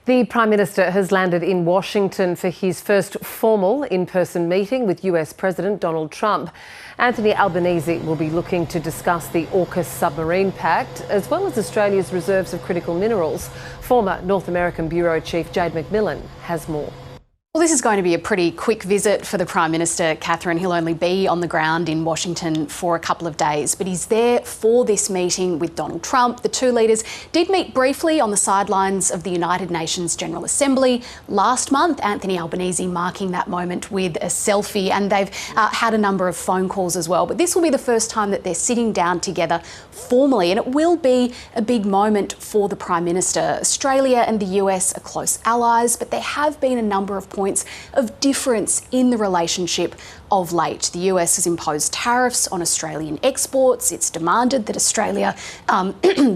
The Prime Minister has landed in Washington for his first formal in-person meeting with US President Donald Trump. Anthony Albanese will be looking to discuss the AUKUS submarine pact, as well as Australia's reserves of critical minerals. Former North American Bureau Chief Jade Macmillan has more. Well, this is going to be a pretty quick visit for the Prime Minister, Catherine. He'll only be on the ground in Washington for a couple of days, but he's there for this meeting with Donald Trump. The two leaders did meet briefly on the sidelines of the United Nations General Assembly last month, Anthony Albanese marking that moment with a selfie, and they've had a number of phone calls as well. But this will be the first time that they're sitting down together formally, and it will be a big moment for the Prime Minister. Australia and the US are close allies, but there have been a number of points of difference in the relationship of late. The US has imposed tariffs on Australian exports. It's demanded that Australia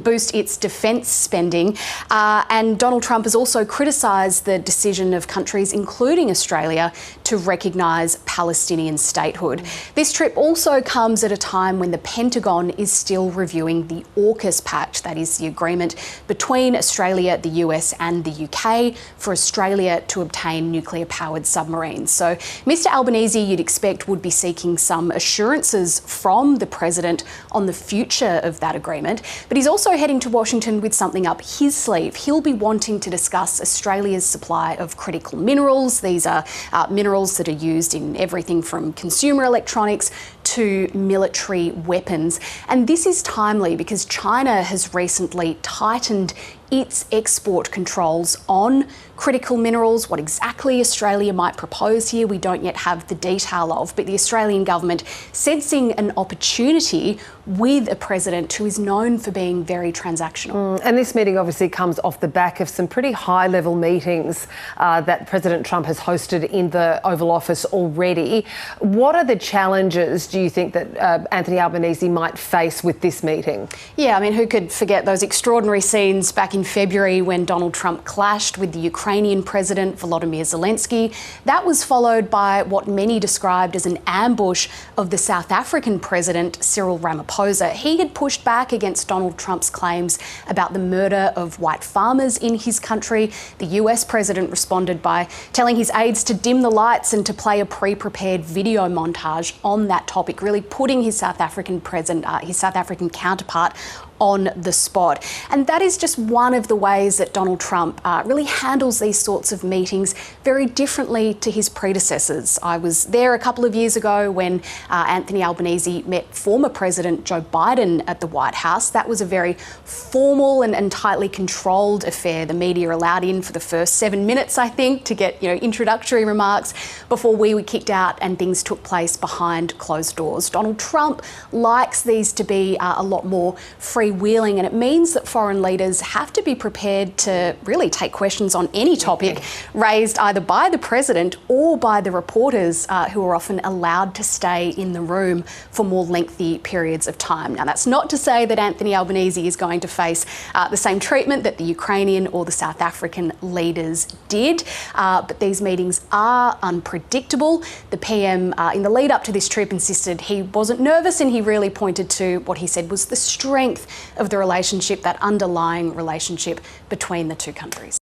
boost its defence spending. And Donald Trump has also criticised the decision of countries, including Australia, to recognise Palestinian statehood. This trip also comes at a time when the Pentagon is still reviewing the AUKUS pact, that is the agreement between Australia, the US and the UK for Australia to obtain nuclear-powered submarines. So Mr Albanese, you'd expect, would be seeking some assurances from the President on the future of that agreement. But he's also heading to Washington with something up his sleeve. He'll be wanting to discuss Australia's supply of critical minerals. These are minerals that are used in everything from consumer electronics to military weapons. And this is timely because China has recently tightened its export controls on critical minerals. What exactly Australia might propose here, we don't yet have the detail of, but the Australian government sensing an opportunity with a president who is known for being very transactional. And this meeting obviously comes off the back of some pretty high-level meetings that President Trump has hosted in the Oval Office already. What are the challenges, do you think, that Anthony Albanese might face with this meeting? Yeah, I mean, who could forget those extraordinary scenes back in February when Donald Trump clashed with the Ukrainian President Volodymyr Zelensky? That was followed by what many described as an ambush of the South African President Cyril Ramaphosa. He had pushed back against Donald Trump's claims about the murder of white farmers in his country. The US President responded by telling his aides to dim the lights and to play a pre-prepared video montage on that topic, really putting his South African counterpart on the spot. And that is just one of the ways that Donald Trump really handles these sorts of meetings very differently to his predecessors. I was there a couple of years ago when Anthony Albanese met former President Joe Biden at the White House. That was a very formal and tightly controlled affair. The media allowed in for the first 7 minutes, I think, to get introductory remarks before we were kicked out and things took place behind closed doors. Donald Trump likes these to be a lot more freewheeling, and it means that foreign leaders have to be prepared to really take questions on any topic raised either by the President or by the reporters who are often allowed to stay in the room for more lengthy periods of time. Now, that's not to say that Anthony Albanese is going to face the same treatment that the Ukrainian or the South African leaders did, but these meetings are unpredictable. The PM, in the lead up to this trip, insisted he wasn't nervous, and he really pointed to what he said was the strength of the relationship, that underlying relationship between the two countries.